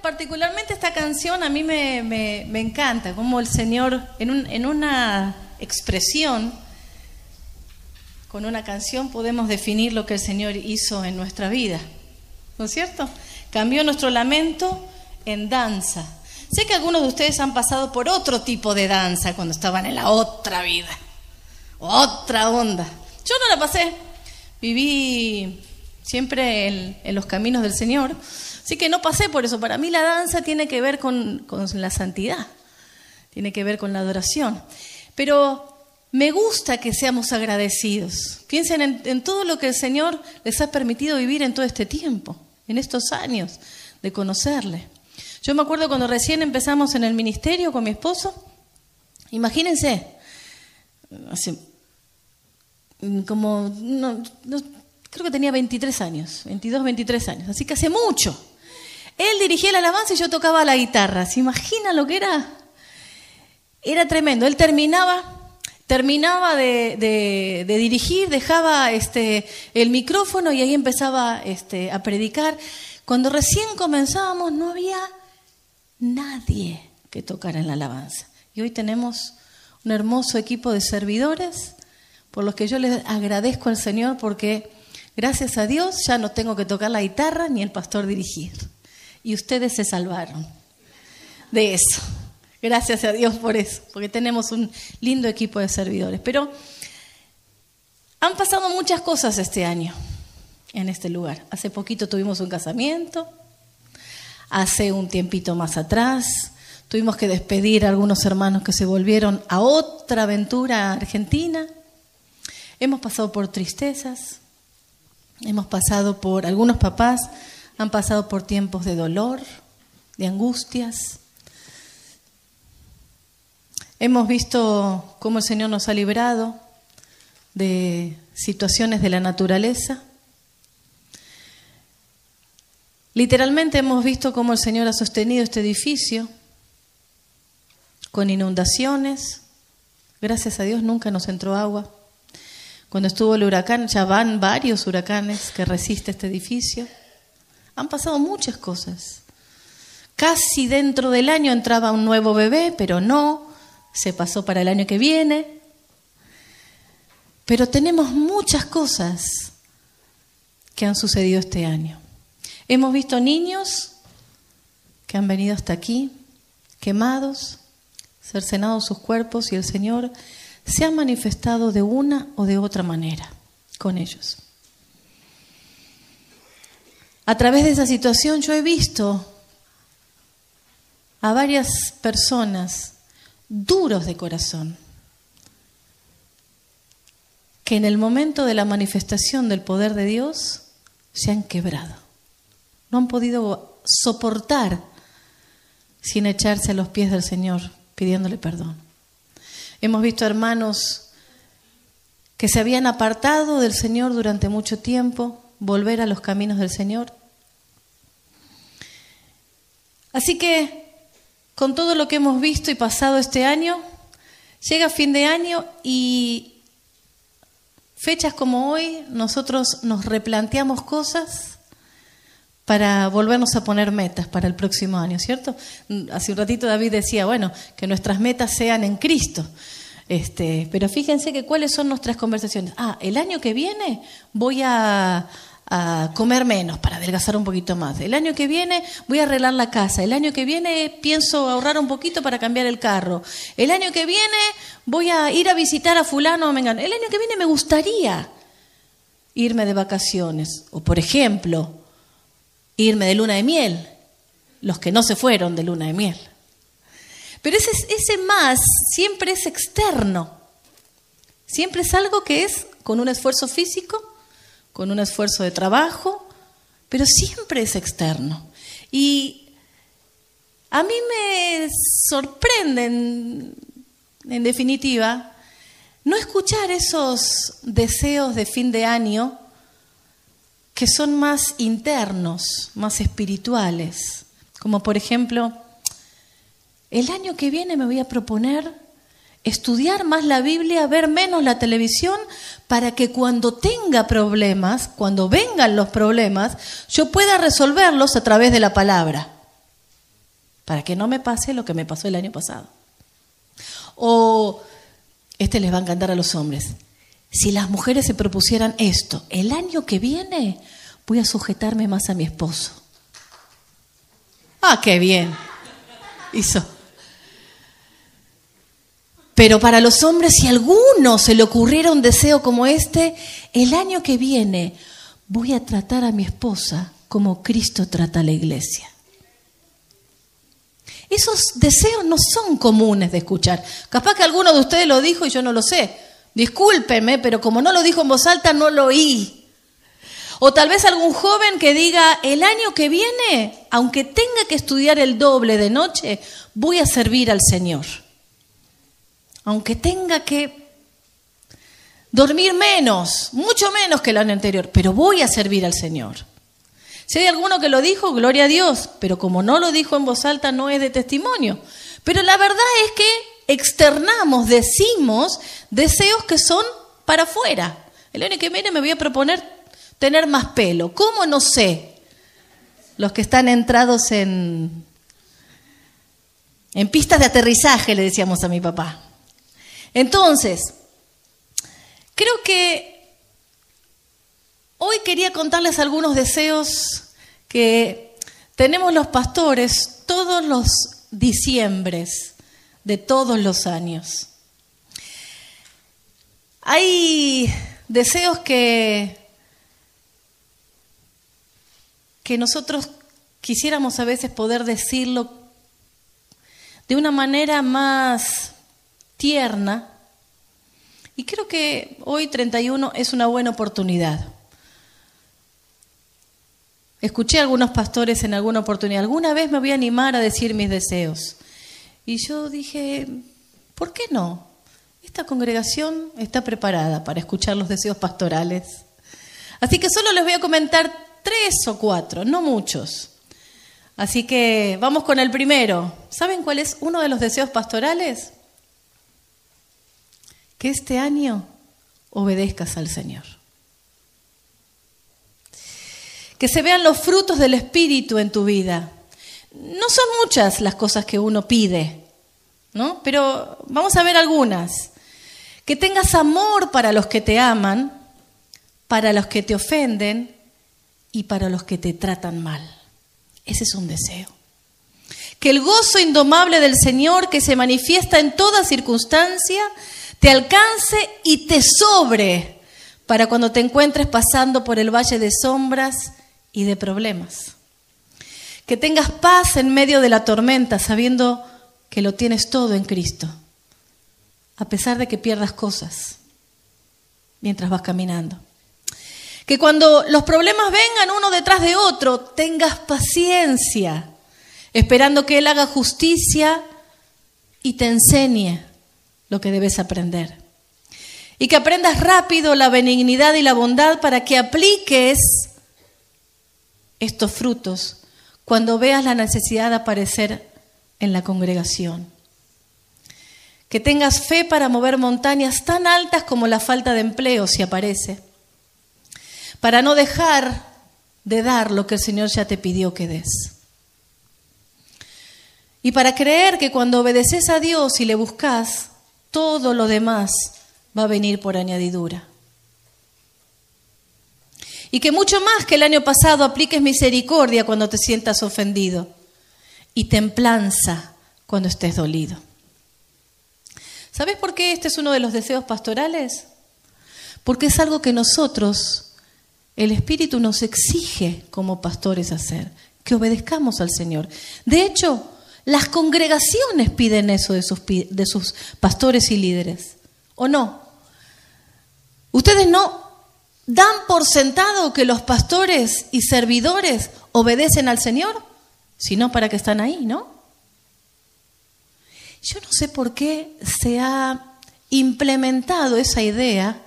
Particularmente esta canción a mí me encanta, como el Señor en una expresión, con una canción podemos definir lo que el Señor hizo en nuestra vida, ¿no es cierto? Cambió nuestro lamento en danza. Sé que algunos de ustedes han pasado por otro tipo de danza cuando estaban en la otra vida, otra onda. Yo no la pasé, viví siempre en los caminos del Señor, así que no pasé por eso. Para mí la danza tiene que ver con la santidad, tiene que ver con la adoración. Pero me gusta que seamos agradecidos. Piensen en todo lo que el Señor les ha permitido vivir en todo este tiempo, en estos años de conocerle. Yo me acuerdo cuando recién empezamos en el ministerio con mi esposo, imagínense, hace como, creo que tenía 23 años, 22, 23 años, así que hace mucho. Él dirigía la alabanza y yo tocaba la guitarra. ¿Se imaginan lo que era? Era tremendo. Él terminaba de dirigir, dejaba el micrófono y ahí empezaba a predicar. Cuando recién comenzábamos no había nadie que tocara en la alabanza. Y hoy tenemos un hermoso equipo de servidores por los que yo les agradezco al Señor, porque gracias a Dios ya no tengo que tocar la guitarra ni el pastor dirigir. Y ustedes se salvaron de eso. Gracias a Dios por eso, porque tenemos un lindo equipo de servidores. Pero han pasado muchas cosas este año en este lugar. Hace poquito tuvimos un casamiento, hace un tiempito más atrás tuvimos que despedir a algunos hermanos que se volvieron a otra aventura argentina. Hemos pasado por tristezas, hemos pasado por, algunos papás han pasado por tiempos de dolor, de angustias. Hemos visto cómo el Señor nos ha librado de situaciones de la naturaleza. Literalmente hemos visto cómo el Señor ha sostenido este edificio con inundaciones. Gracias a Dios nunca nos entró agua. Cuando estuvo el huracán, ya van varios huracanes que resiste este edificio. Han pasado muchas cosas. Casi dentro del año entraba un nuevo bebé, pero no, se pasó para el año que viene. Pero tenemos muchas cosas que han sucedido este año. Hemos visto niños que han venido hasta aquí, quemados, cercenados sus cuerpos, y el Señor se ha manifestado de una o de otra manera con ellos. A través de esa situación yo he visto a varias personas duros de corazón que en el momento de la manifestación del poder de Dios se han quebrado. No han podido soportar sin echarse a los pies del Señor pidiéndole perdón. Hemos visto hermanos que se habían apartado del Señor durante mucho tiempo, volver a los caminos del Señor. Así que, con todo lo que hemos visto y pasado este año, llega fin de año y fechas como hoy nosotros nos replanteamos cosas para volvernos a poner metas para el próximo año, ¿cierto? Hace un ratito David decía, bueno, que nuestras metas sean en Cristo. Pero fíjense que cuáles son nuestras conversaciones. El año que viene voy a comer menos para adelgazar un poquito más. El año que viene voy a arreglar la casa. El año que viene pienso ahorrar un poquito para cambiar el carro. El año que viene voy a ir a visitar a fulano o mengano. El año que viene me gustaría irme de vacaciones. O, por ejemplo, irme de luna de miel. Los que no se fueron de luna de miel. Pero ese más siempre es externo. Siempre es algo que es con un esfuerzo físico, con un esfuerzo de trabajo, pero siempre es externo. Y a mí me sorprende, en definitiva, no escuchar esos deseos de fin de año que son más internos, más espirituales. Como por ejemplo, el año que viene me voy a proponer estudiar más la Biblia, ver menos la televisión, para que cuando tenga problemas, cuando vengan los problemas, yo pueda resolverlos a través de la palabra, para que no me pase lo que me pasó el año pasado. O, les va a encantar a los hombres, si las mujeres se propusieran esto, el año que viene voy a sujetarme más a mi esposo. ¡Ah, qué bien! Hizo. Pero para los hombres, si a alguno se le ocurriera un deseo como este, el año que viene voy a tratar a mi esposa como Cristo trata a la iglesia. Esos deseos no son comunes de escuchar. Capaz que alguno de ustedes lo dijo y yo no lo sé. Discúlpeme, pero como no lo dijo en voz alta, no lo oí. O tal vez algún joven que diga, el año que viene, aunque tenga que estudiar el doble de noche, voy a servir al Señor. Aunque tenga que dormir menos, mucho menos que el año anterior, pero voy a servir al Señor. Si hay alguno que lo dijo, gloria a Dios, pero como no lo dijo en voz alta, no es de testimonio. Pero la verdad es que externamos, decimos deseos que son para afuera. El año que viene me voy a proponer tener más pelo. ¿Cómo? No sé. Los que están entrados en pistas de aterrizaje, le decíamos a mi papá. Entonces, creo que hoy quería contarles algunos deseos que tenemos los pastores todos los diciembres de todos los años. Hay deseos que nosotros quisiéramos a veces poder decirlo de una manera más tierna, y creo que hoy 31 es una buena oportunidad. Escuché a algunos pastores en alguna oportunidad, alguna vez me voy a animar a decir mis deseos. Y yo dije, ¿por qué no? Esta congregación está preparada para escuchar los deseos pastorales. Así que solo les voy a comentar 3 o 4, no muchos. Así que vamos con el primero. ¿Saben cuál es uno de los deseos pastorales? Que este año obedezcas al Señor. Que se vean los frutos del Espíritu en tu vida. No son muchas las cosas que uno pide, ¿no? Pero vamos a ver algunas. Que tengas amor para los que te aman, para los que te ofenden y para los que te tratan mal. Ese es un deseo. Que el gozo indomable del Señor, que se manifiesta en toda circunstancia, te alcance y te sobre para cuando te encuentres pasando por el valle de sombras y de problemas. Que tengas paz en medio de la tormenta, sabiendo que lo tienes todo en Cristo, a pesar de que pierdas cosas mientras vas caminando. Que cuando los problemas vengan uno detrás de otro, tengas paciencia, esperando que Él haga justicia y te enseñe lo que debes aprender. Y que aprendas rápido la benignidad y la bondad para que apliques estos frutos cuando veas la necesidad de aparecer en la congregación. Que tengas fe para mover montañas tan altas como la falta de empleo si aparece, para no dejar de dar lo que el Señor ya te pidió que des. Y para creer que cuando obedeces a Dios y le buscas, todo lo demás va a venir por añadidura. Y que mucho más que el año pasado apliques misericordia cuando te sientas ofendido y templanza cuando estés dolido. ¿Sabes por qué este es uno de los deseos pastorales? Porque es algo que nosotros, el Espíritu nos exige como pastores hacer, que obedezcamos al Señor. De hecho, las congregaciones piden eso de sus pastores y líderes, ¿o no? ¿Ustedes no dan por sentado que los pastores y servidores obedecen al Señor? Sino para que están ahí, ¿no? Yo no sé por qué se ha implementado esa idea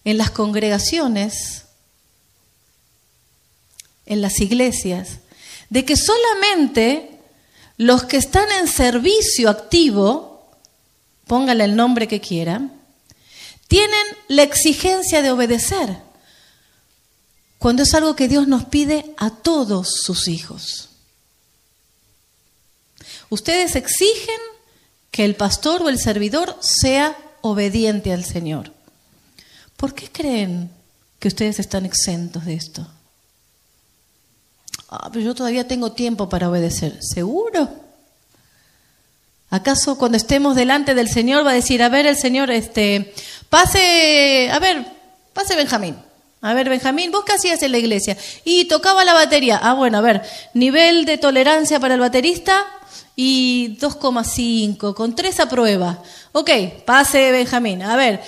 en las congregaciones, en las iglesias, de que solamente los que están en servicio activo póngale el nombre que quieran, tienen la exigencia de obedecer, cuando es algo que Dios nos pide a todos sus hijos. Ustedes exigen que el pastor o el servidor sea obediente al Señor. ¿Por qué creen que ustedes están exentos de esto? Pero yo todavía tengo tiempo para obedecer. ¿Seguro? ¿Acaso cuando estemos delante del Señor va a decir, a ver, el Señor, pase Benjamín. A ver, Benjamín, ¿vos qué hacías en la iglesia? Y tocaba la batería. Bueno, a ver, nivel de tolerancia para el baterista y 2,5, con 3 aprueba. Ok, pase Benjamín. A ver,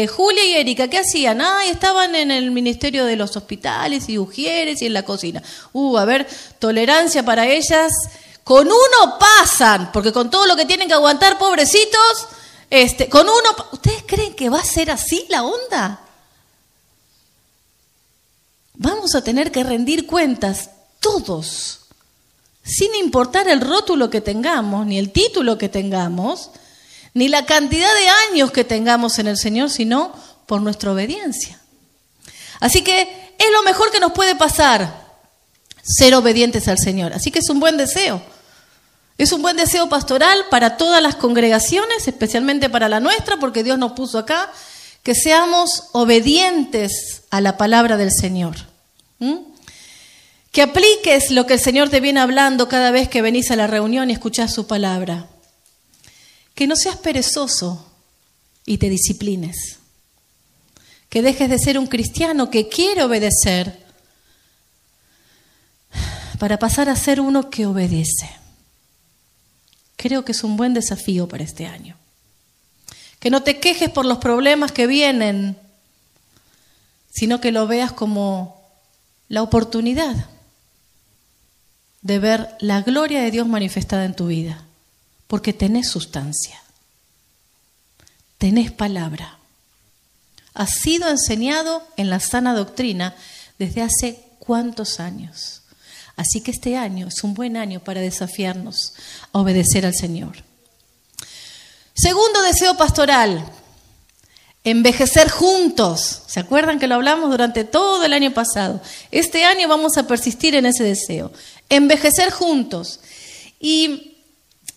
Julia y Erika, ¿qué hacían? Estaban en el ministerio de los hospitales y ujieres y en la cocina. A ver, tolerancia para ellas. Con 1 pasan, porque con todo lo que tienen que aguantar, pobrecitos, con 1... ¿Ustedes creen que va a ser así la onda? Vamos a tener que rendir cuentas todos, sin importar el rótulo que tengamos, ni el título que tengamos, ni la cantidad de años que tengamos en el Señor, sino por nuestra obediencia. Así que es lo mejor que nos puede pasar, ser obedientes al Señor. Así que es un buen deseo. Es un buen deseo pastoral para todas las congregaciones, especialmente para la nuestra, porque Dios nos puso acá, que seamos obedientes a la palabra del Señor. Que apliques lo que el Señor te viene hablando cada vez que venís a la reunión y escuchás su palabra. Que no seas perezoso y te disciplines. Que dejes de ser un cristiano que quiere obedecer para pasar a ser uno que obedece. Creo que es un buen desafío para este año. Que no te quejes por los problemas que vienen, sino que lo veas como la oportunidad de ver la gloria de Dios manifestada en tu vida, porque tenés sustancia, tenés palabra. Has sido enseñado en la sana doctrina desde hace ¿cuántos años? Así que este año es un buen año para desafiarnos a obedecer al Señor. Segundo deseo pastoral, envejecer juntos. ¿Se acuerdan que lo hablamos durante todo el año pasado? Este año vamos a persistir en ese deseo, envejecer juntos. Y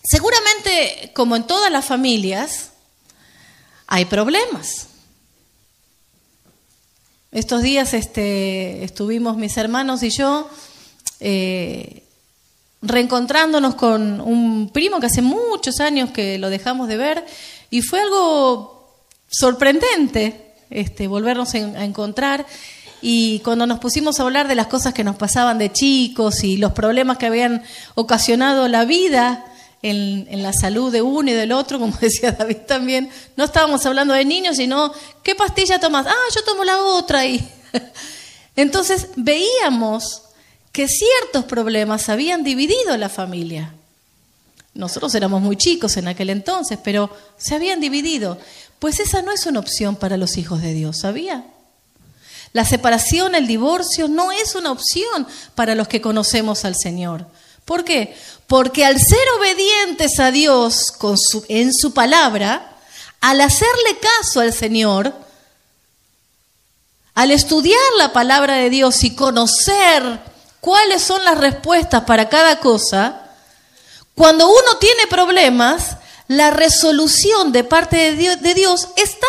seguramente, como en todas las familias, hay problemas. Estos días estuvimos mis hermanos y yo reencontrándonos con un primo que hace muchos años que lo dejamos de ver, y fue algo sorprendente volvernos a encontrar. Y cuando nos pusimos a hablar de las cosas que nos pasaban de chicos y los problemas que habían ocasionado la vida en la salud de uno y del otro, como decía David también, no estábamos hablando de niños, sino ¿qué pastilla tomas? Yo tomo la otra. Y entonces veíamos que ciertos problemas habían dividido la familia. Nosotros éramos muy chicos en aquel entonces, pero se habían dividido. Pues esa no es una opción para los hijos de Dios, ¿sabía? La separación, el divorcio, no es una opción para los que conocemos al Señor. ¿Por qué? Porque al ser obedientes a Dios en su palabra, al hacerle caso al Señor, al estudiar la palabra de Dios y conocer cuáles son las respuestas para cada cosa, cuando uno tiene problemas, la resolución de parte de Dios está.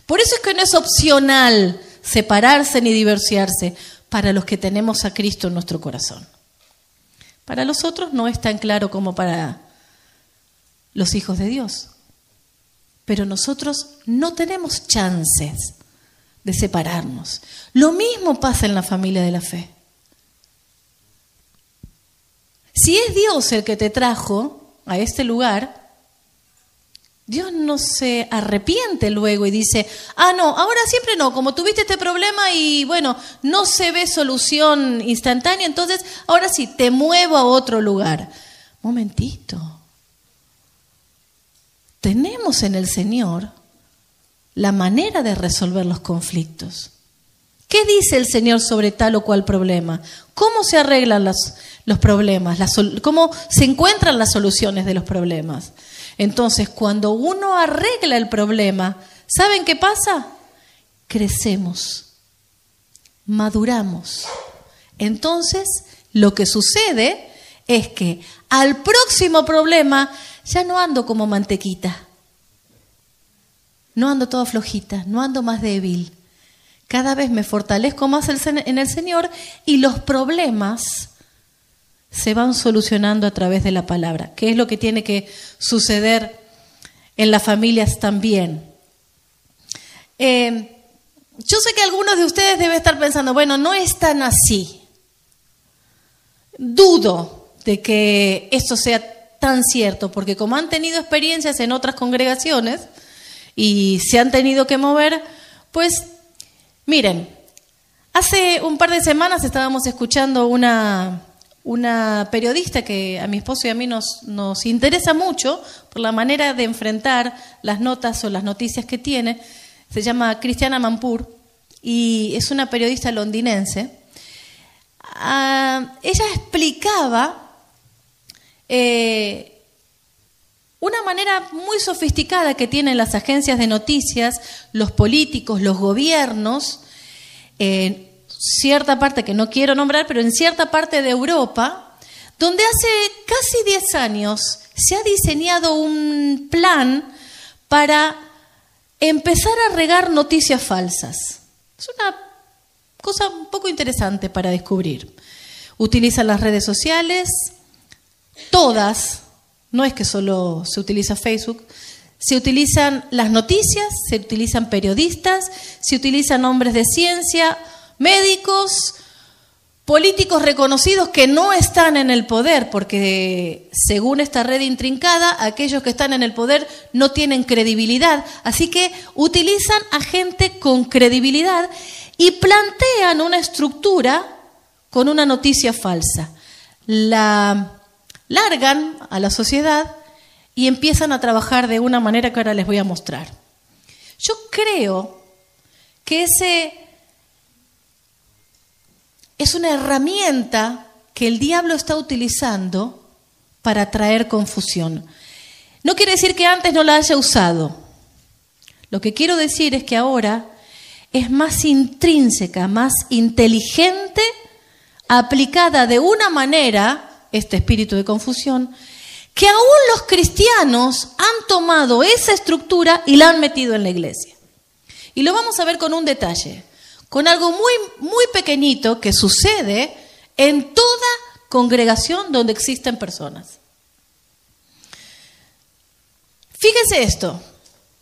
Por eso es que no es opcional separarse ni divorciarse para los que tenemos a Cristo en nuestro corazón. Para los otros no es tan claro como para los hijos de Dios. Pero nosotros no tenemos chances de separarnos. Lo mismo pasa en la familia de la fe. Si es Dios el que te trajo a este lugar, Dios no se arrepiente luego y dice, no, ahora siempre no, como tuviste este problema y bueno, no se ve solución instantánea, entonces ahora sí, te muevo a otro lugar. Momentito. Tenemos en el Señor la manera de resolver los conflictos. ¿Qué dice el Señor sobre tal o cual problema? ¿Cómo se arreglan los problemas? ¿Cómo se encuentran las soluciones de los problemas? Entonces, cuando uno arregla el problema, ¿saben qué pasa? Crecemos, maduramos. Entonces, lo que sucede es que al próximo problema ya no ando como mantequita, no ando toda flojita, no ando más débil. Cada vez me fortalezco más en el Señor y los problemas se van solucionando a través de la palabra, que es lo que tiene que suceder en las familias también. Yo sé que algunos de ustedes deben estar pensando, bueno, no es tan así. Dudo de que esto sea tan cierto, porque como han tenido experiencias en otras congregaciones y se han tenido que mover, pues miren, hace un par de semanas estábamos escuchando una periodista que a mi esposo y a mí nos interesa mucho por la manera de enfrentar las notas o las noticias que tiene. Se llama Christiana Amanpour y es una periodista londinense. Ella explicaba una manera muy sofisticada que tienen las agencias de noticias, los políticos, los gobiernos, en cierta parte que no quiero nombrar, pero en cierta parte de Europa, donde hace casi 10 años se ha diseñado un plan para empezar a regar noticias falsas. Es una cosa un poco interesante para descubrir. Utilizan las redes sociales, todas, no es que solo se utiliza Facebook, se utilizan las noticias, se utilizan periodistas, se utilizan hombres de ciencia, médicos, políticos reconocidos que no están en el poder, porque según esta red intrincada, aquellos que están en el poder no tienen credibilidad. Así que utilizan a gente con credibilidad y plantean una estructura con una noticia falsa. La largan a la sociedad y empiezan a trabajar de una manera que ahora les voy a mostrar. Yo creo que es una herramienta que el diablo está utilizando para traer confusión. No quiere decir que antes no la haya usado. Lo que quiero decir es que ahora es más intrínseca, más inteligente, aplicada de una manera, este espíritu de confusión, que aún los cristianos han tomado esa estructura y la han metido en la iglesia. Y lo vamos a ver con un detalle, con algo muy, muy pequeñito que sucede en toda congregación donde existen personas. Fíjense esto,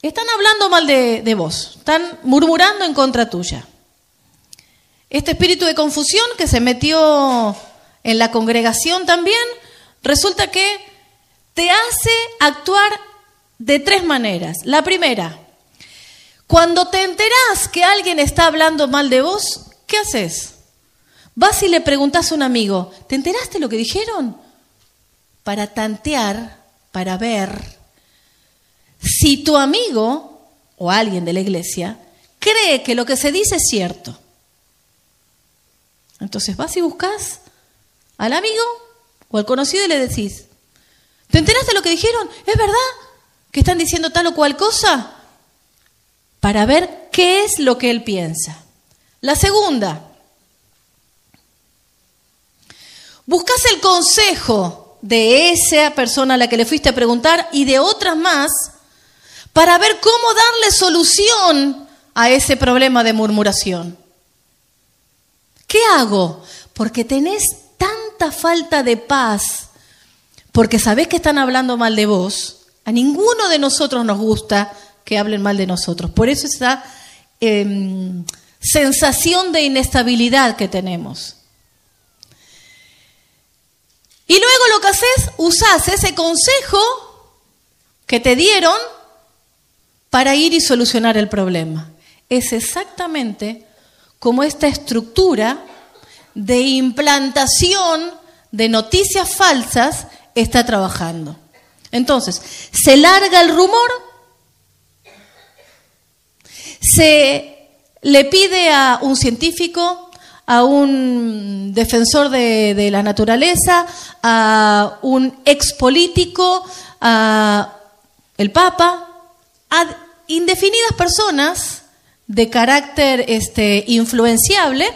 están hablando mal de vos, están murmurando en contra tuya. Este espíritu de confusión que se metió en la congregación también, resulta que te hace actuar de 3 maneras. La primera, cuando te enterás que alguien está hablando mal de vos, ¿qué haces? Vas y le preguntás a un amigo, ¿te enteraste lo que dijeron? Para tantear, para ver si tu amigo o alguien de la iglesia cree que lo que se dice es cierto. Entonces vas y buscas al amigo o al conocido y le decís, ¿te enteraste de lo que dijeron? ¿Es verdad que están diciendo tal o cual cosa? Para ver qué es lo que él piensa. La segunda, buscas el consejo de esa persona a la que le fuiste a preguntar y de otras más para ver cómo darle solución a ese problema de murmuración. ¿Qué hago? Porque tenés tanta falta de paz, porque sabés que están hablando mal de vos. A ninguno de nosotros nos gusta que hablen mal de nosotros. Por eso esa sensación de inestabilidad que tenemos. Y luego lo que haces, usás ese consejo que te dieron para ir y solucionar el problema. Es exactamente como esta estructura de implantación de noticias falsas está trabajando. Entonces, se larga el rumor, se le pide a un científico, a un defensor de la naturaleza, a un expolítico, a el Papa, a indefinidas personas de carácter influenciable,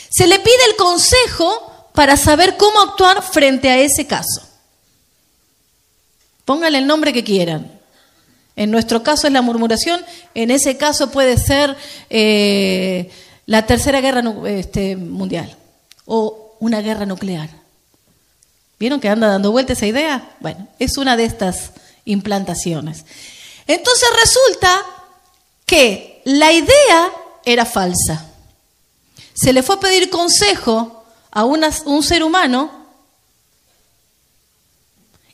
se le pide el consejo para saber cómo actuar frente a ese caso. Pónganle el nombre que quieran. En nuestro caso es la murmuración, en ese caso puede ser la Tercera Guerra Mundial o una guerra nuclear. ¿Vieron que anda dando vuelta esa idea? Bueno, es una de estas implantaciones. Entonces resulta que la idea era falsa. Se le fue a pedir consejo a un ser humano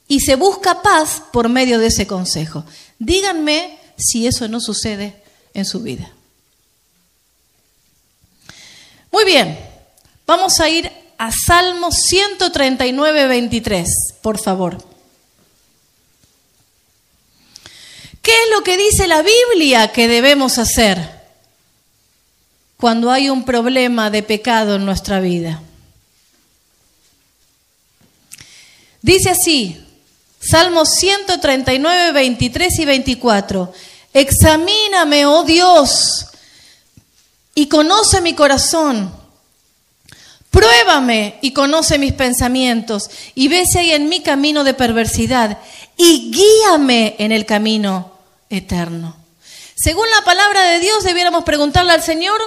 y se busca paz por medio de ese consejo. Díganme si eso no sucede en su vida. Muy bien, vamos a ir a Salmo 139, 23, por favor. ¿Qué es lo que dice la Biblia que debemos hacer cuando hay un problema de pecado en nuestra vida? Dice así, Salmos 139, 23 y 24. Examíname, oh Dios, y conoce mi corazón. Pruébame y conoce mis pensamientos, y ve si hay en mí camino de perversidad, y guíame en el camino eterno. Según la palabra de Dios, debiéramos preguntarle al Señor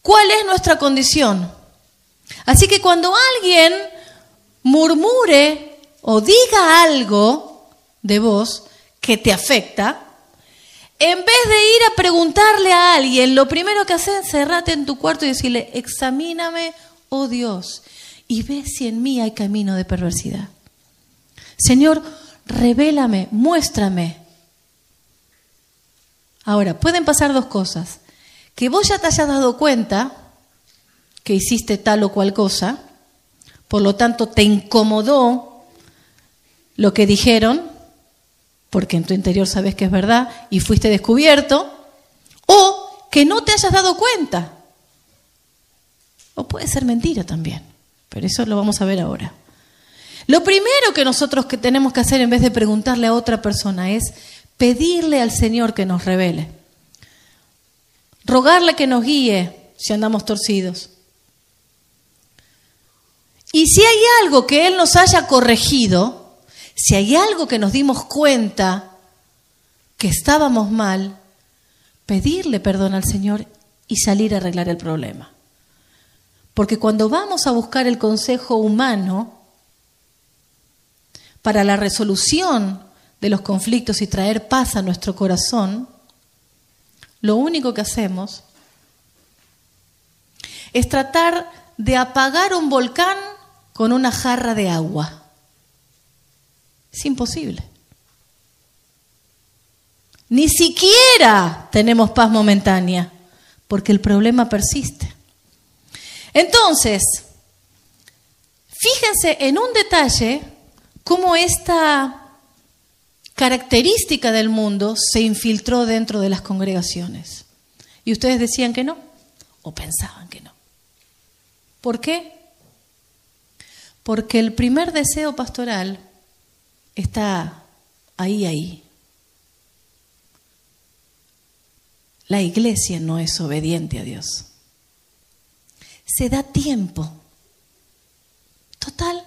cuál es nuestra condición. Así que cuando alguien murmure o diga algo de vos que te afecta, en vez de ir a preguntarle a alguien, lo primero que haces es cerrarte en tu cuarto y decirle, examíname, oh Dios, y ve si en mí hay camino de perversidad. Señor, revélame, muéstrame. Ahora, pueden pasar dos cosas. Que vos ya te hayas dado cuenta que hiciste tal o cual cosa, por lo tanto te incomodó lo que dijeron, porque en tu interior sabes que es verdad y fuiste descubierto, o que no te hayas dado cuenta. O puede ser mentira también, pero eso lo vamos a ver ahora. Lo primero que nosotros que tenemos que hacer en vez de preguntarle a otra persona es pedirle al Señor que nos revele. Rogarle que nos guíe si andamos torcidos. Y si hay algo que Él nos haya corregido, si hay algo que nos dimos cuenta que estábamos mal, pedirle perdón al Señor y salir a arreglar el problema. Porque cuando vamos a buscar el consejo humano para la resolución de los conflictos y traer paz a nuestro corazón, lo único que hacemos es tratar de apagar un volcán con una jarra de agua. Es imposible. Ni siquiera tenemos paz momentánea, porque el problema persiste. Entonces, fíjense en un detalle cómo esta característica del mundo se infiltró dentro de las congregaciones. Y ustedes decían que no, o pensaban que no. ¿Por qué? Porque el primer deseo pastoral está ahí. La iglesia no es obediente a Dios. Se da tiempo. Total.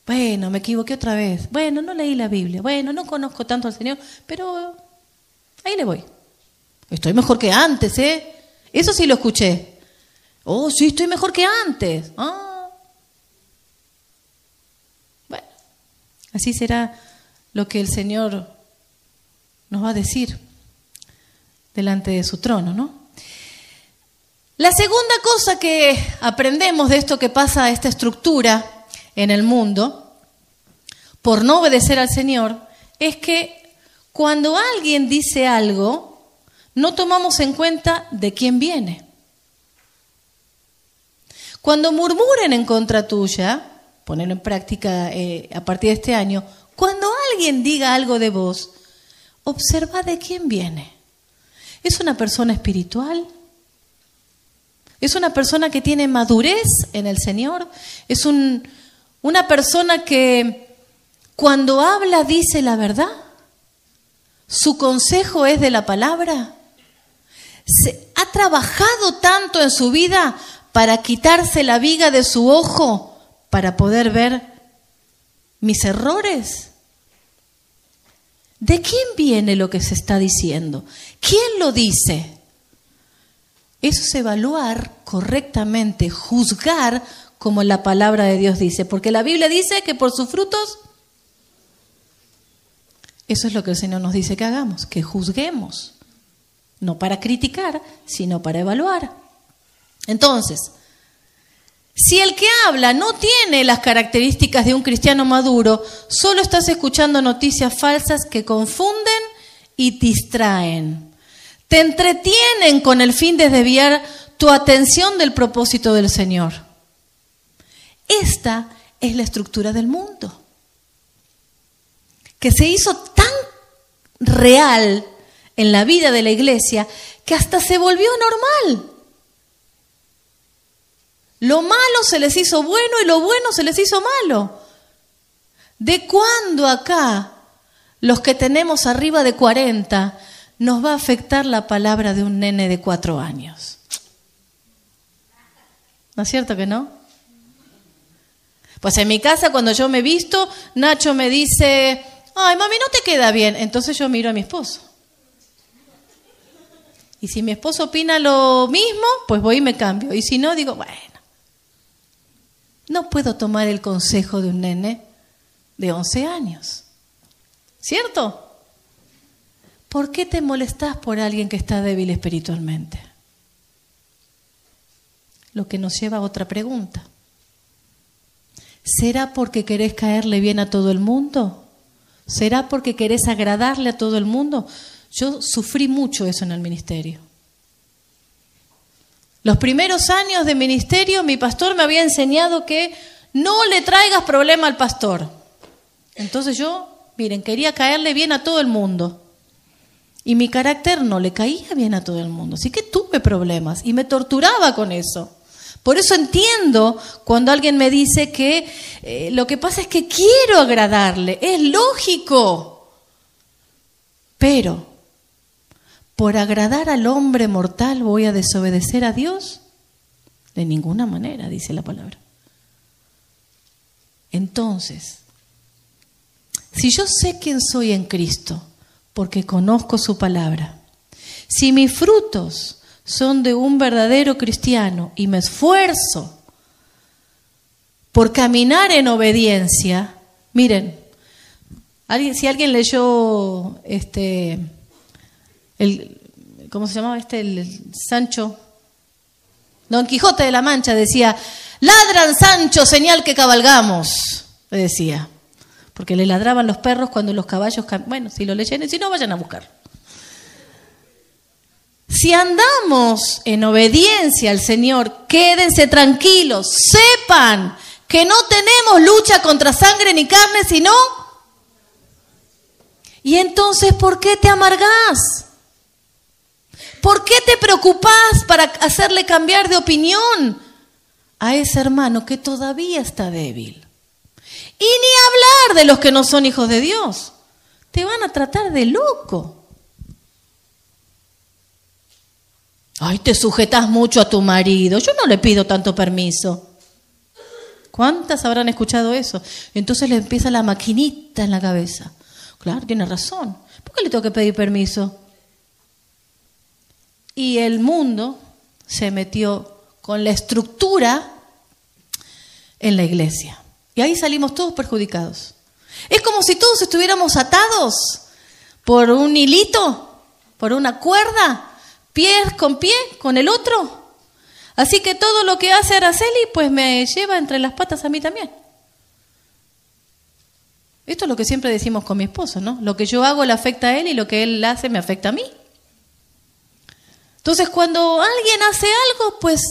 Bueno, me equivoqué otra vez. Bueno, no leí la Biblia. Bueno, no conozco tanto al Señor, pero ahí le voy. Estoy mejor que antes, ¿eh? Eso sí lo escuché. Oh, sí, estoy mejor que antes. Bueno, así será lo que el Señor nos va a decir delante de su trono, ¿no? La segunda cosa que aprendemos de esto que pasa, esta estructura en el mundo, por no obedecer al Señor, es que cuando alguien dice algo, no tomamos en cuenta de quién viene. Cuando murmuren en contra tuya, ponerlo en práctica a partir de este año, cuando alguien diga algo de vos, observa de quién viene. ¿Es una persona espiritual? ¿Es una persona que tiene madurez en el Señor? ¿Es una persona que cuando habla dice la verdad? ¿Su consejo es de la palabra? ¿Ha trabajado tanto en su vida para quitarse la viga de su ojo para poder ver mis errores? ¿De quién viene lo que se está diciendo? ¿Quién lo dice? Eso es evaluar correctamente, juzgar como la palabra de Dios dice. Porque la Biblia dice que por sus frutos, eso es lo que el Señor nos dice que hagamos, que juzguemos. No para criticar, sino para evaluar. Entonces, si el que habla no tiene las características de un cristiano maduro, solo estás escuchando noticias falsas que confunden y distraen. Te entretienen con el fin de desviar tu atención del propósito del Señor. Esta es la estructura del mundo, que se hizo tan real en la vida de la iglesia que hasta se volvió normal. Lo malo se les hizo bueno y lo bueno se les hizo malo. ¿De cuándo acá, los que tenemos arriba de 40, nos va a afectar la palabra de un nene de 4 años? ¿No es cierto que no? Pues en mi casa, cuando yo me visto, Nacho me dice: ay, mami, no te queda bien. Entonces yo miro a mi esposo. Y si mi esposo opina lo mismo, pues voy y me cambio. Y si no, digo, bueno, no puedo tomar el consejo de un nene de 11 años. ¿Cierto? ¿Por qué te molestás por alguien que está débil espiritualmente? Lo que nos lleva a otra pregunta. ¿Será porque querés caerle bien a todo el mundo? ¿Será porque querés agradarle a todo el mundo? Yo sufrí mucho eso en el ministerio. Los primeros años de ministerio, mi pastor me había enseñado que no le traigas problema al pastor. Entonces yo, miren, quería caerle bien a todo el mundo. Y mi carácter no le caía bien a todo el mundo. Así que tuve problemas y me torturaba con eso. Por eso entiendo cuando alguien me dice que lo que pasa es que quiero agradarle. Es lógico. Pero, ¿por agradar al hombre mortal voy a desobedecer a Dios? De ninguna manera, dice la palabra. Entonces, si yo sé quién soy en Cristo, porque conozco su palabra, si mis frutos son de un verdadero cristiano y me esfuerzo por caminar en obediencia, miren, si alguien leyó ¿cómo se llamaba el Sancho? Don Quijote de la Mancha decía: ladran, Sancho, señal que cabalgamos, le decía, porque le ladraban los perros cuando los caballos, bueno, si lo leyeron, si no, vayan a buscar. Si andamos en obediencia al Señor, quédense tranquilos, sepan que no tenemos lucha contra sangre ni carne, sino... Y entonces, ¿por qué te amargás? ¿Por qué te preocupás para hacerle cambiar de opinión a ese hermano que todavía está débil? Y ni hablar de los que no son hijos de Dios. Te van a tratar de loco. Ay, te sujetás mucho a tu marido. Yo no le pido tanto permiso. ¿Cuántas habrán escuchado eso? Entonces le empieza la maquinita en la cabeza. Claro, tiene razón. ¿Por qué le tengo que pedir permiso? Y el mundo se metió con la estructura en la iglesia. Y ahí salimos todos perjudicados. Es como si todos estuviéramos atados por un hilito, por una cuerda, pies con pie, con el otro. Así que todo lo que hace Araceli, pues me lleva entre las patas a mí también. Esto es lo que siempre decimos con mi esposo, ¿no? Lo que yo hago le afecta a él y lo que él hace me afecta a mí. Entonces, cuando alguien hace algo, pues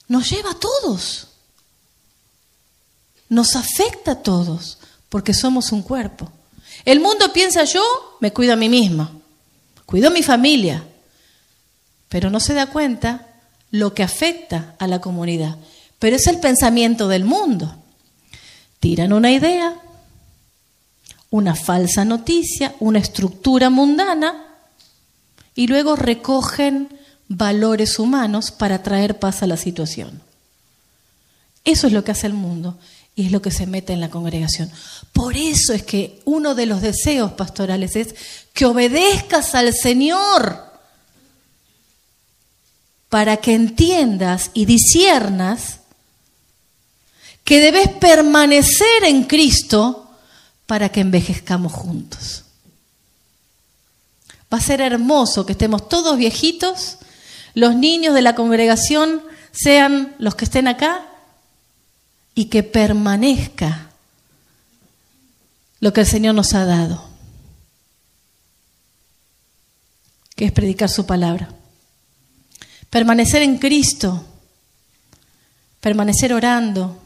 nos lleva a todos. Nos afecta a todos, porque somos un cuerpo. El mundo piensa: yo me cuido a mí misma, cuido a mi familia, pero no se da cuenta lo que afecta a la comunidad. Pero es el pensamiento del mundo. Tiran una idea, una falsa noticia, una estructura mundana, y luego recogen valores humanos para traer paz a la situación. Eso es lo que hace el mundo y es lo que se mete en la congregación. Por eso es que uno de los deseos pastorales es que obedezcas al Señor para que entiendas y disciernas que debes permanecer en Cristo para que envejezcamos juntos. Va a ser hermoso que estemos todos viejitos, los niños de la congregación sean los que estén acá y que permanezca lo que el Señor nos ha dado, que es predicar su palabra. Permanecer en Cristo, permanecer orando,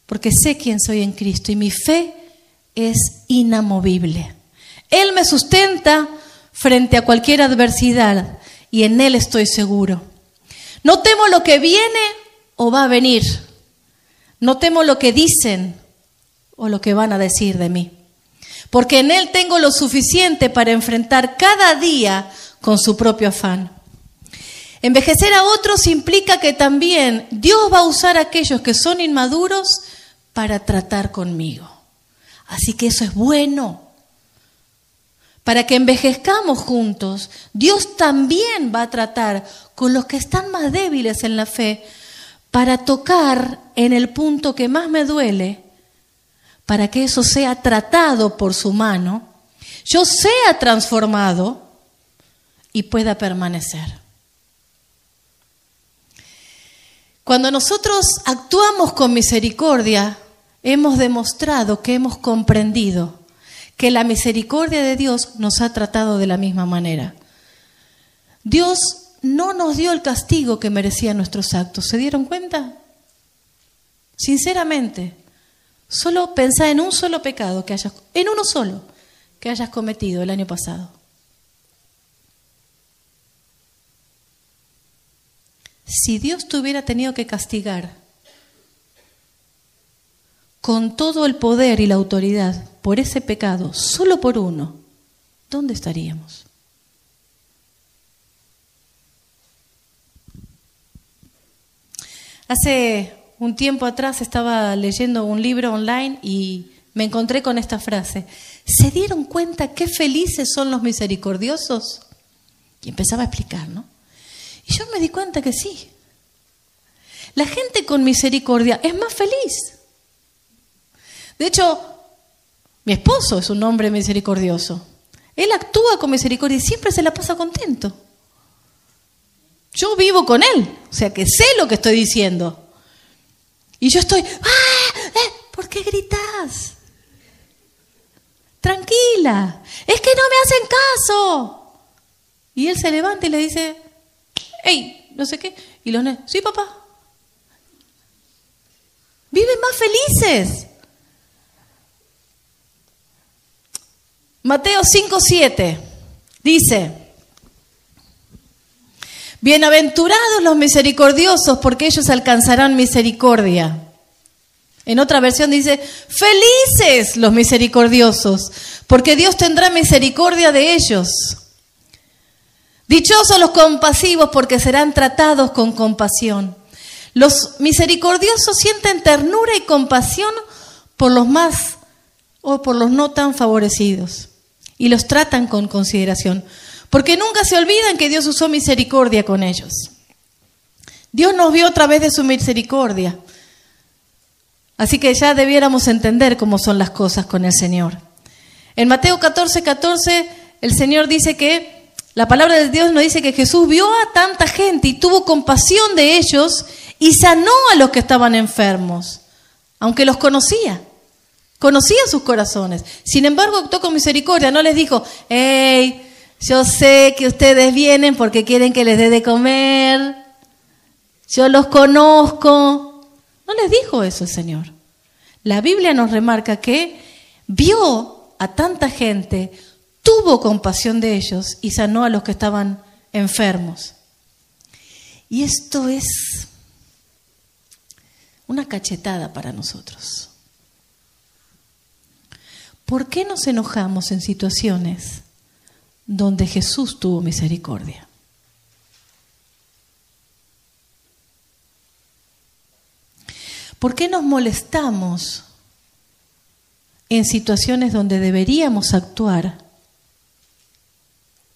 porque sé quién soy en Cristo y mi fe es inamovible. Él me sustenta frente a cualquier adversidad y en Él estoy seguro. No temo lo que viene o va a venir. No temo lo que dicen o lo que van a decir de mí. Porque en Él tengo lo suficiente para enfrentar cada día con su propio afán. Envejecer a otros implica que también Dios va a usar a aquellos que son inmaduros para tratar conmigo. Así que eso es bueno. Para que envejezcamos juntos, Dios también va a tratar con los que están más débiles en la fe para tocar en el punto que más me duele, para que eso sea tratado por su mano, yo sea transformado y pueda permanecer. Cuando nosotros actuamos con misericordia, hemos demostrado que hemos comprendido que la misericordia de Dios nos ha tratado de la misma manera. Dios no nos dio el castigo que merecían nuestros actos. ¿Se dieron cuenta? Sinceramente, solo pensá en un solo pecado en uno solo que hayas cometido el año pasado. Si Dios te hubiera tenido que castigar con todo el poder y la autoridad por ese pecado, solo por uno, ¿dónde estaríamos? Hace un tiempo atrás estaba leyendo un libro online y me encontré con esta frase. ¿Se dieron cuenta qué felices son los misericordiosos? Y empezaba a explicar, ¿no? Y yo me di cuenta que sí. La gente con misericordia es más feliz. De hecho, mi esposo es un hombre misericordioso. Él actúa con misericordia y siempre se la pasa contento. Yo vivo con él, o sea que sé lo que estoy diciendo. Y yo estoy, ¿por qué gritas? Tranquila, es que no me hacen caso. Y él se levanta y le dice, hey, no sé qué. Y los nenes, sí, papá. Viven más felices. Mateo 5:7 dice, bienaventurados los misericordiosos, porque ellos alcanzarán misericordia. En otra versión dice, felices los misericordiosos, porque Dios tendrá misericordia de ellos. Dichosos los compasivos, porque serán tratados con compasión. Los misericordiosos sienten ternura y compasión por los más o por los no tan favorecidos y los tratan con consideración, porque nunca se olvidan que Dios usó misericordia con ellos. Dios nos vio a través de su misericordia, así que ya debiéramos entender cómo son las cosas con el Señor. En Mateo 14:14 el Señor dice que la palabra de Dios nos dice que Jesús vio a tanta gente y tuvo compasión de ellos y sanó a los que estaban enfermos, aunque los conocía sus corazones. Sin embargo, actuó con misericordia, no les dijo, hey, yo sé que ustedes vienen porque quieren que les dé de comer, yo los conozco. No les dijo eso el Señor. La Biblia nos remarca que vio a tanta gente, tuvo compasión de ellos y sanó a los que estaban enfermos. Y esto es una cachetada para nosotros. ¿Por qué nos enojamos en situaciones donde Jesús tuvo misericordia? ¿Por qué nos molestamos en situaciones donde deberíamos actuar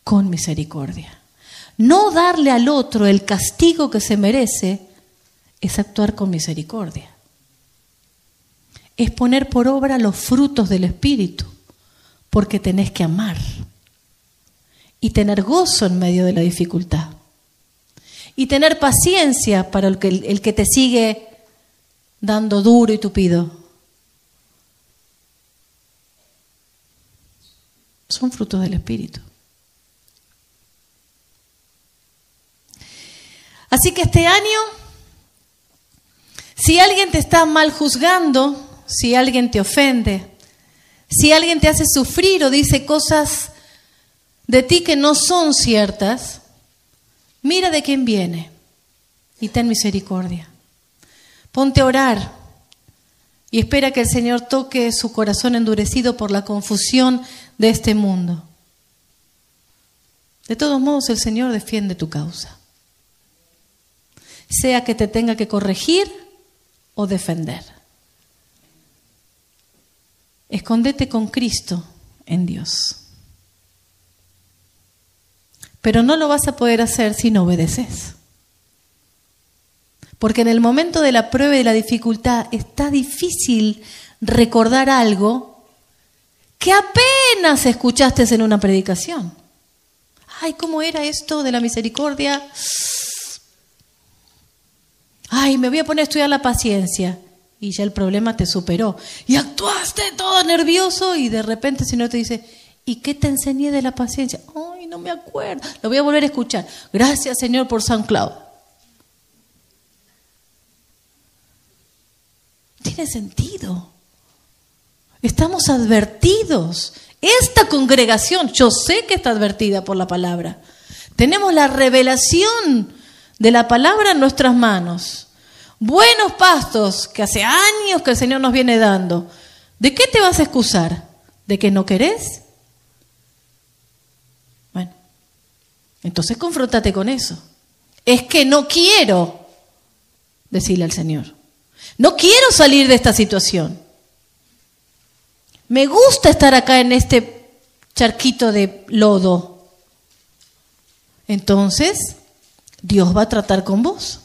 con misericordia? No darle al otro el castigo que se merece es actuar con misericordia. Es poner por obra los frutos del Espíritu, porque tenés que amar y tener gozo en medio de la dificultad y tener paciencia para el que te sigue dando duro y tupido. Son frutos del Espíritu. Así que este año, si alguien te está mal juzgando, si alguien te ofende, si alguien te hace sufrir o dice cosas de ti que no son ciertas, mira de quién viene y ten misericordia. Ponte a orar y espera que el Señor toque su corazón endurecido por la confusión de este mundo. De todos modos, el Señor defiende tu causa, sea que te tenga que corregir o defender. Escóndete con Cristo en Dios. Pero no lo vas a poder hacer si no obedeces. Porque en el momento de la prueba y de la dificultad está difícil recordar algo que apenas escuchaste en una predicación. Ay, ¿cómo era esto de la misericordia? Ay, me voy a poner a estudiar la paciencia. Y ya el problema te superó. Y actuaste todo nervioso y de repente el Señor te dice, ¿y qué te enseñé de la paciencia? Ay, no me acuerdo. Lo voy a volver a escuchar. Gracias, Señor, por San Cloud. Tiene sentido. Estamos advertidos. Esta congregación, yo sé que está advertida por la palabra. Tenemos la revelación de la palabra en nuestras manos. Buenos pastos que hace años que el Señor nos viene dando. ¿De qué te vas a excusar? ¿De que no querés? Bueno, entonces confróntate con eso. Es que no quiero decirle al Señor. No quiero salir de esta situación. Me gusta estar acá en este charquito de lodo. Entonces, Dios va a tratar con vos.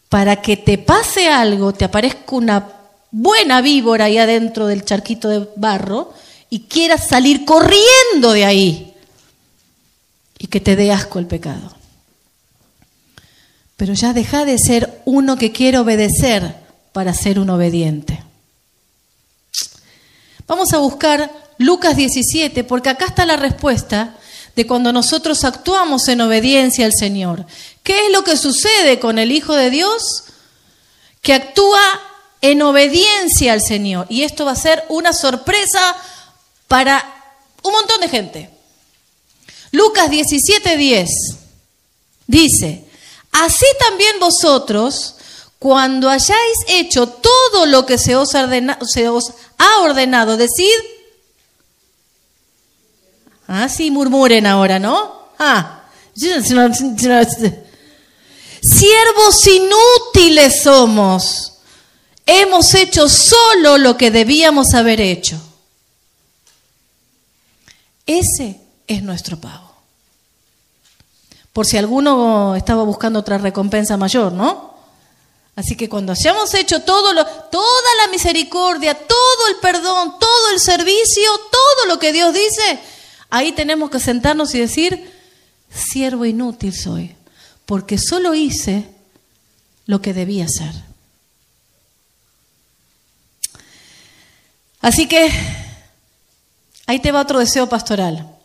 Para que te pase algo, te aparezca una buena víbora ahí adentro del charquito de barro y quieras salir corriendo de ahí y que te dé asco el pecado. Pero ya deja de ser uno que quiere obedecer para ser un obediente. Vamos a buscar Lucas 17, porque acá está la respuesta de cuando nosotros actuamos en obediencia al Señor. ¿Qué es lo que sucede con el Hijo de Dios? Que actúa en obediencia al Señor. Y esto va a ser una sorpresa para un montón de gente. Lucas 17:10 dice, así también vosotros, cuando hayáis hecho todo lo que se os ha ordenado, decid. Ah, sí, murmuren ahora, ¿no? Siervos inútiles somos. Hemos hecho solo lo que debíamos haber hecho. Ese es nuestro pago. Por si alguno estaba buscando otra recompensa mayor, ¿no? Así que cuando hayamos hecho toda la misericordia, todo el perdón, todo el servicio, todo lo que Dios dice, ahí tenemos que sentarnos y decir, siervo inútil soy, porque solo hice lo que debía hacer. Así que ahí te va otro deseo pastoral.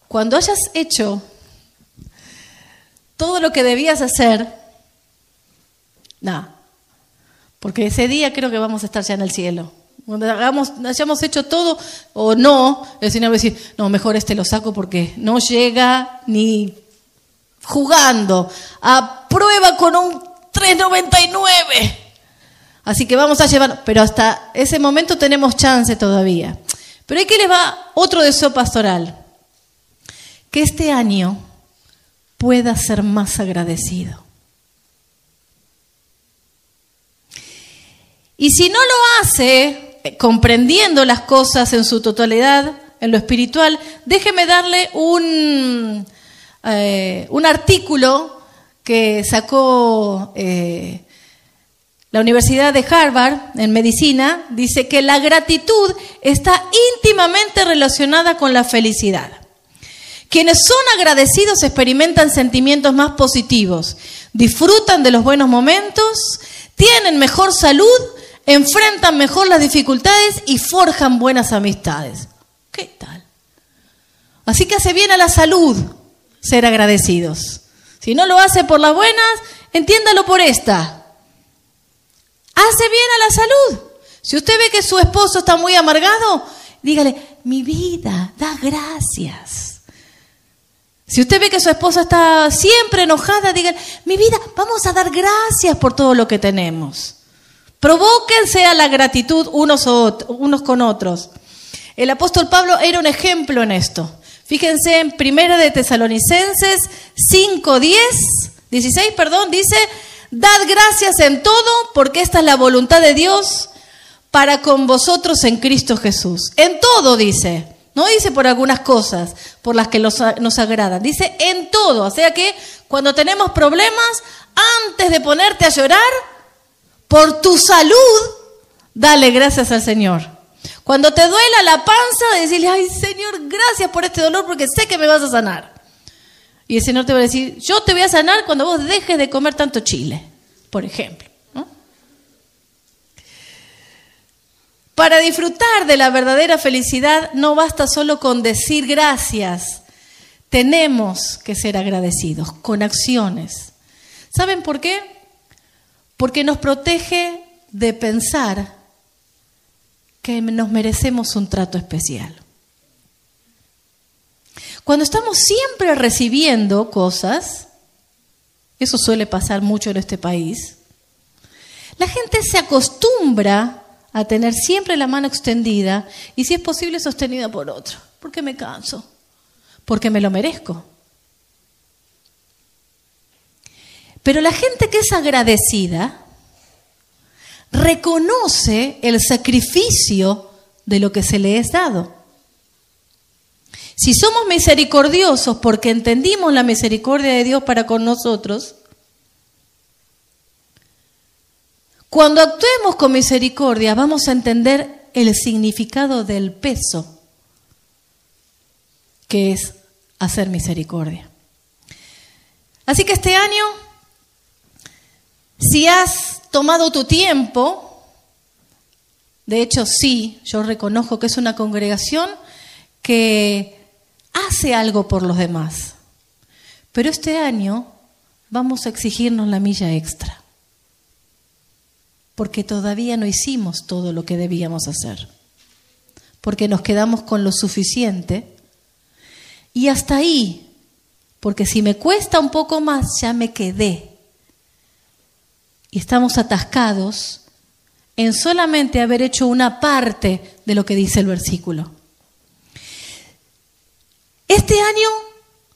Cuando hayas hecho todo lo que debías hacer, porque ese día creo que vamos a estar ya en el cielo. Cuando hayamos hecho todo o no, el Señor va a decir, no, mejor lo saco porque no llega ni jugando. Aprueba con un 3.99. Así que vamos a llevar, pero hasta ese momento tenemos chance todavía. Pero aquí les va otro deseo pastoral. Que este año pueda ser más agradecido. Y si no lo hace, comprendiendo las cosas en su totalidad, en lo espiritual, déjeme darle un artículo que sacó la Universidad de Harvard en medicina. Dice que la gratitud está íntimamente relacionada con la felicidad. Quienes son agradecidos experimentan sentimientos más positivos, disfrutan de los buenos momentos, tienen mejor salud, enfrentan mejor las dificultades y forjan buenas amistades. ¿Qué tal? Así que hace bien a la salud ser agradecidos. Si no lo hace por las buenas, entiéndalo por esta. Hace bien a la salud. Si usted ve que su esposo está muy amargado, dígale, mi vida, da gracias. Si usted ve que su esposa está siempre enojada, dígale, mi vida, vamos a dar gracias por todo lo que tenemos. Provóquense a la gratitud unos con otros. El apóstol Pablo era un ejemplo en esto. Fíjense en 1 de Tesalonicenses 16, dice, dad gracias en todo, porque esta es la voluntad de Dios para con vosotros en Cristo Jesús. En todo dice, no dice por algunas cosas, por las que nos agradan, dice en todo. O sea que cuando tenemos problemas, antes de ponerte a llorar, por tu salud, dale gracias al Señor. Cuando te duela la panza, decirle, ay Señor, gracias por este dolor porque sé que me vas a sanar. Y el Señor te va a decir, yo te voy a sanar cuando vos dejes de comer tanto chile, por ejemplo, ¿no? Para disfrutar de la verdadera felicidad no basta solo con decir gracias. Tenemos que ser agradecidos con acciones. ¿Saben por qué? Porque nos protege de pensar que nos merecemos un trato especial. Cuando estamos siempre recibiendo cosas, eso suele pasar mucho en este país, la gente se acostumbra a tener siempre la mano extendida y, si es posible, sostenida por otro. Porque me canso, porque me lo merezco. Pero la gente que es agradecida reconoce el sacrificio de lo que se le es dado. Si somos misericordiosos porque entendimos la misericordia de Dios para con nosotros, cuando actuemos con misericordia vamos a entender el significado del peso que es hacer misericordia. Así que este año, si has tomado tu tiempo, de hecho sí, yo reconozco que es una congregación que hace algo por los demás, pero este año vamos a exigirnos la milla extra, porque todavía no hicimos todo lo que debíamos hacer, porque nos quedamos con lo suficiente y hasta ahí, porque si me cuesta un poco más ya me quedé. Y estamos atascados en solamente haber hecho una parte de lo que dice el versículo. Este año,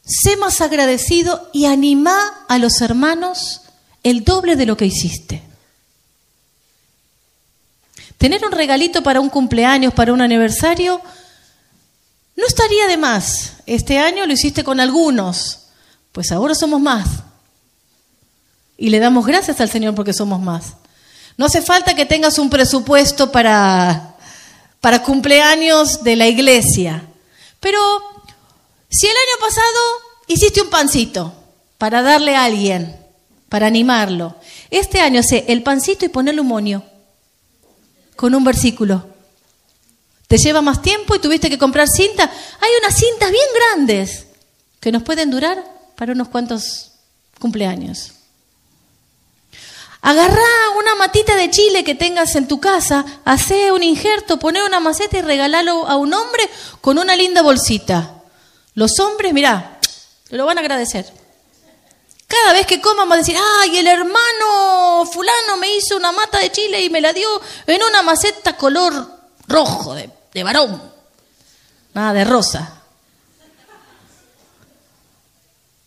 sé más agradecido y anima a los hermanos el doble de lo que hiciste. Tener un regalito para un cumpleaños, para un aniversario, no estaría de más. Este año lo hiciste con algunos, pues ahora somos más. Y le damos gracias al Señor porque somos más. No hace falta que tengas un presupuesto para cumpleaños de la iglesia. Pero si el año pasado hiciste un pancito para darle a alguien, para animarlo, este año hace el pancito y ponele un moño con un versículo. Te lleva más tiempo y tuviste que comprar cinta. Hay unas cintas bien grandes que nos pueden durar para unos cuantos cumpleaños. Agarrá una matita de chile que tengas en tu casa, hacé un injerto, poné una maceta y regalalo a un hombre con una linda bolsita. Los hombres, mirá, lo van a agradecer. Cada vez que coman van a decir, ay, el hermano fulano me hizo una mata de chile y me la dio en una maceta color rojo de varón. nada de rosa.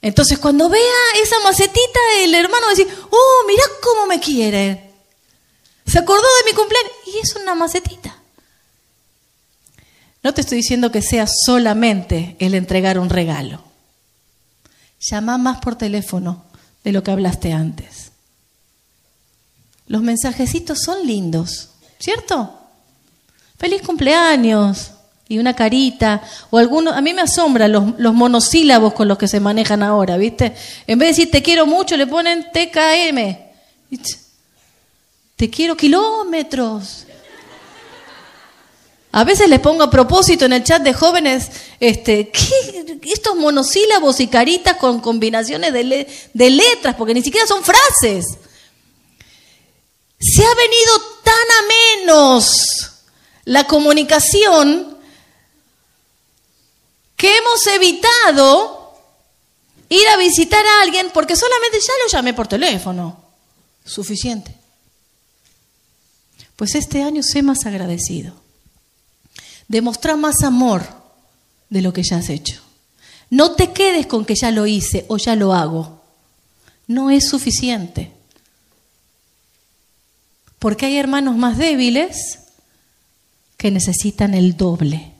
Entonces cuando vea esa macetita, el hermano va a decir, oh, mirá cómo me quiere. Se acordó de mi cumpleaños y es una macetita. No te estoy diciendo que sea solamente el entregar un regalo. Llama más por teléfono de lo que hablaste antes. Los mensajecitos son lindos, ¿cierto? Feliz cumpleaños y una carita o algunos. A mí me asombran los monosílabos con los que se manejan ahora, ¿viste? En vez de decir te quiero mucho le ponen TKM. Te quiero kilómetros. A veces les pongo a propósito en el chat de jóvenes, ¿qué? Estos monosílabos y caritas con combinaciones de letras, porque ni siquiera son frases. Se ha venido tan a menos la comunicación que hemos evitado ir a visitar a alguien porque solamente ya lo llamé por teléfono. Suficiente. Pues este año sé más agradecido. Demostrar más amor de lo que ya has hecho. No te quedes con que ya lo hice o ya lo hago. No es suficiente. Porque hay hermanos más débiles que necesitan el doble.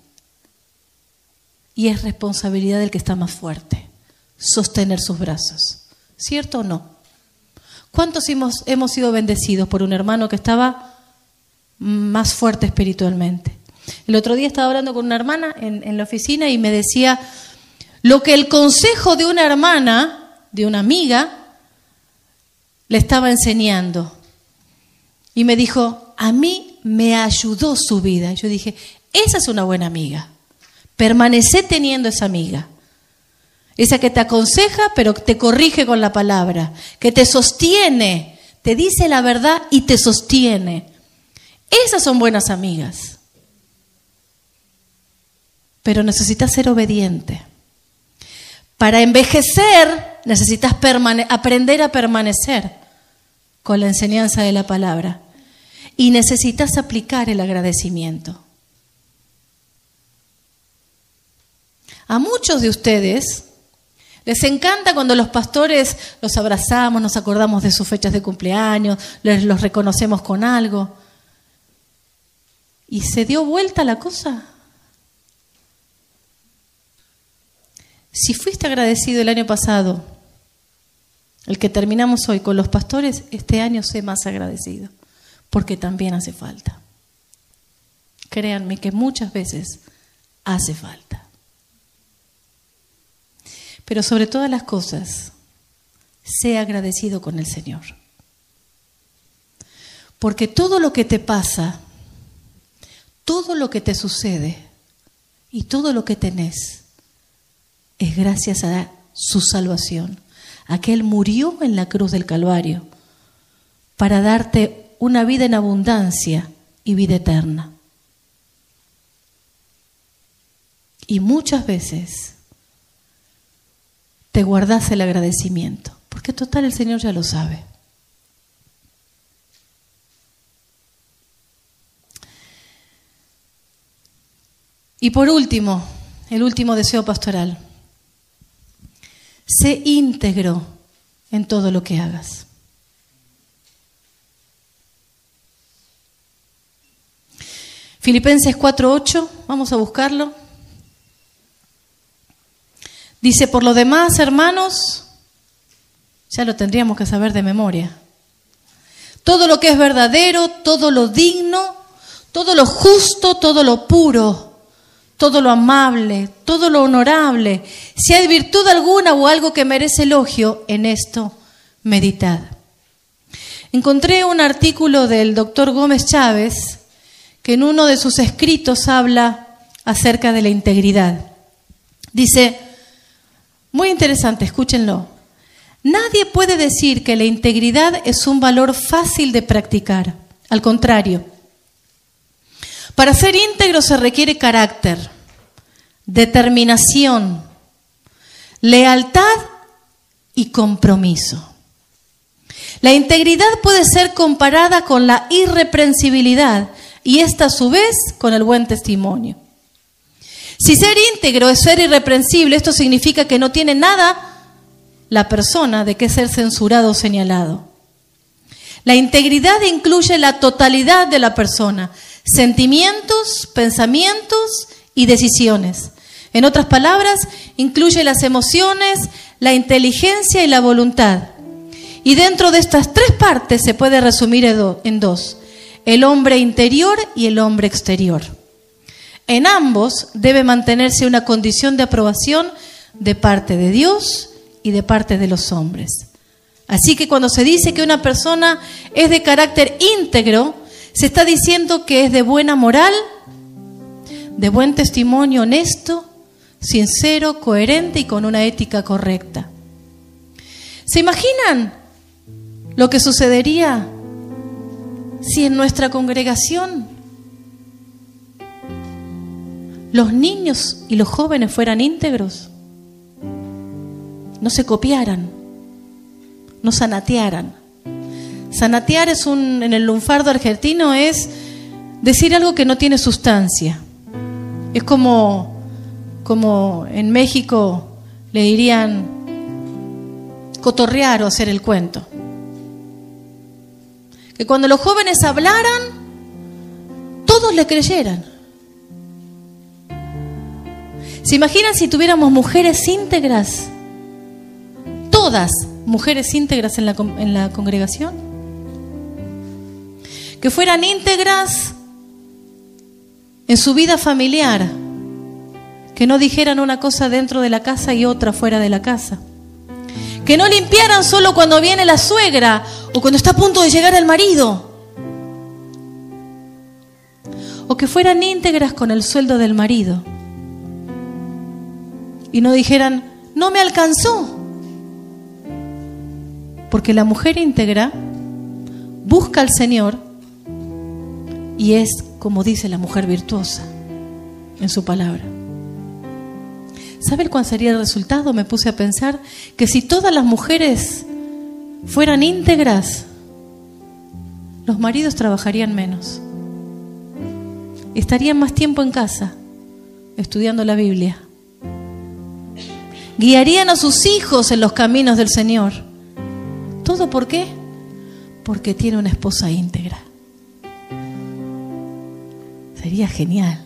Y es responsabilidad del que está más fuerte sostener sus brazos. ¿Cierto o no? ¿Cuántos hemos sido bendecidos por un hermano que estaba más fuerte espiritualmente? El otro día estaba hablando con una hermana en la oficina y me decía lo que el consejo de una hermana, de una amiga, le estaba enseñando. Y me dijo, a mí me ayudó su vida. Yo dije, esa es una buena amiga. Permanecé teniendo esa amiga. Esa que te aconseja, pero te corrige con la palabra. Que te sostiene, te dice la verdad y te sostiene. Esas son buenas amigas. Pero necesitas ser obediente. Para envejecer necesitas aprender a permanecer con la enseñanza de la palabra. Y necesitas aplicar el agradecimiento. A muchos de ustedes les encanta cuando los pastores los abrazamos, nos acordamos de sus fechas de cumpleaños, los reconocemos con algo. ¿Y se dio vuelta la cosa? Si fuiste agradecido el año pasado, el que terminamos hoy con los pastores, este año sé más agradecido, porque también hace falta. Créanme que muchas veces hace falta. Pero sobre todas las cosas, sé agradecido con el Señor. Porque todo lo que te pasa, todo lo que te sucede y todo lo que tenés, es gracias a su salvación, a que Él murió en la cruz del Calvario para darte una vida en abundancia y vida eterna. Y muchas veces te guardás el agradecimiento, porque total el Señor ya lo sabe. Y por último, el último deseo pastoral. Sé íntegro en todo lo que hagas. Filipenses 4:8, vamos a buscarlo. Dice, por lo demás, hermanos, ya lo tendríamos que saber de memoria. Todo lo que es verdadero, todo lo digno, todo lo justo, todo lo puro, todo lo amable, todo lo honorable, si hay virtud alguna o algo que merece elogio, en esto meditad. Encontré un artículo del doctor Gómez Chávez que en uno de sus escritos habla acerca de la integridad. Dice, muy interesante, escúchenlo. Nadie puede decir que la integridad es un valor fácil de practicar. Al contrario, para ser íntegro se requiere carácter, determinación, lealtad y compromiso. La integridad puede ser comparada con la irreprensibilidad y esta a su vez con el buen testimonio. Si ser íntegro es ser irreprensible, esto significa que no tiene nada la persona de qué ser censurado o señalado. La integridad incluye la totalidad de la persona, sentimientos, pensamientos y decisiones. En otras palabras, incluye las emociones, la inteligencia y la voluntad. Y dentro de estas tres partes se puede resumir en dos: el hombre interior y el hombre exterior. En ambos debe mantenerse una condición de aprobación de parte de Dios y de parte de los hombres. Así que cuando se dice que una persona es de carácter íntegro, se está diciendo que es de buena moral, de buen testimonio, honesto, sincero, coherente y con una ética correcta. ¿Se imaginan lo que sucedería si en nuestra congregación los niños y los jóvenes fueran íntegros? No se copiaran, no zanatearan. Zanatear en el lunfardo argentino es decir algo que no tiene sustancia. Es como en México le dirían cotorrear o hacer el cuento. Que cuando los jóvenes hablaran, todos le creyeran. ¿Se imaginan si tuviéramos mujeres íntegras? Todas mujeres íntegras en la congregación. Que fueran íntegras en su vida familiar. Que no dijeran una cosa dentro de la casa y otra fuera de la casa. Que no limpiaran solo cuando viene la suegra o cuando está a punto de llegar el marido. O que fueran íntegras con el sueldo del marido. Y no dijeran, no me alcanzó. Porque la mujer íntegra busca al Señor y es, como dice la mujer virtuosa en su palabra. ¿Saben cuál sería el resultado? Me puse a pensar que si todas las mujeres fueran íntegras, los maridos trabajarían menos. Estarían más tiempo en casa, estudiando la Biblia. Guiarían a sus hijos en los caminos del Señor. ¿Todo por qué? Porque tiene una esposa íntegra. Sería genial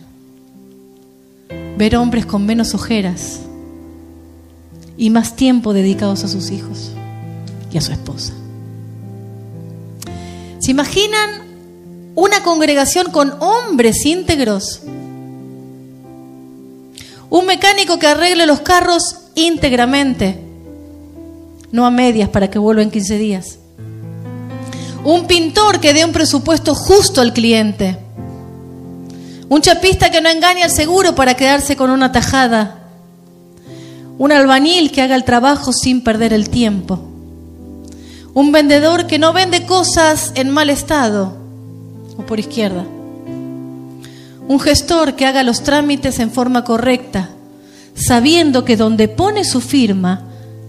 ver hombres con menos ojeras y más tiempo dedicados a sus hijos y a su esposa. ¿Se imaginan una congregación con hombres íntegros? Un mecánico que arregle los carros íntegramente, no a medias para que vuelva en 15 días. Un pintor que dé un presupuesto justo al cliente. Un chapista que no engañe al seguro para quedarse con una tajada. Un albañil que haga el trabajo sin perder el tiempo. Un vendedor que no vende cosas en mal estado o por izquierda. Un gestor que haga los trámites en forma correcta, sabiendo que donde pone su firma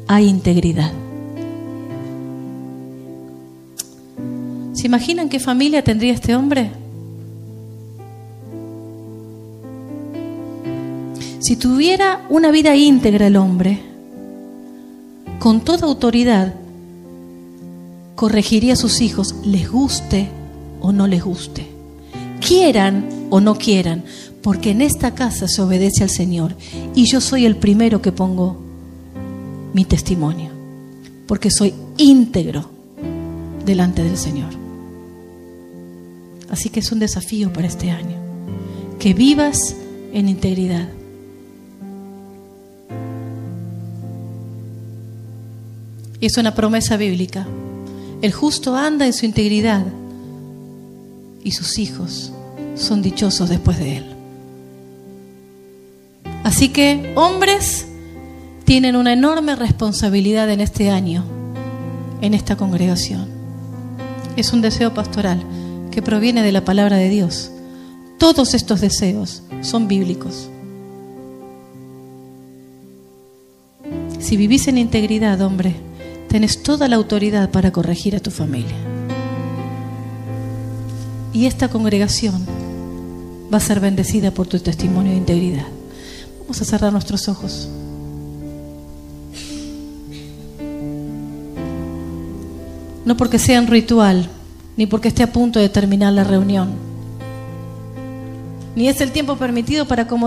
hay integridad. ¿Se imaginan qué familia tendría este hombre? Si tuviera una vida íntegra el hombre, con toda autoridad, corregiría a sus hijos, les guste o no les guste, quieran o no quieran, porque en esta casa se obedece al Señor y yo soy el primero que pongo mi testimonio, porque soy íntegro delante del Señor. Así que es un desafío para este año, que vivas en integridad. Y es una promesa bíblica. El justo anda en su integridad y sus hijos son dichosos después de él. Así que, hombres, tienen una enorme responsabilidad en este año, en esta congregación. Es un deseo pastoral que proviene de la palabra de Dios. Todos estos deseos son bíblicos. Si vivís en integridad, hombre, tenés toda la autoridad para corregir a tu familia. Y esta congregación va a ser bendecida por tu testimonio de integridad. Vamos a cerrar nuestros ojos. No porque sea un ritual, ni porque esté a punto de terminar la reunión, ni es el tiempo permitido para como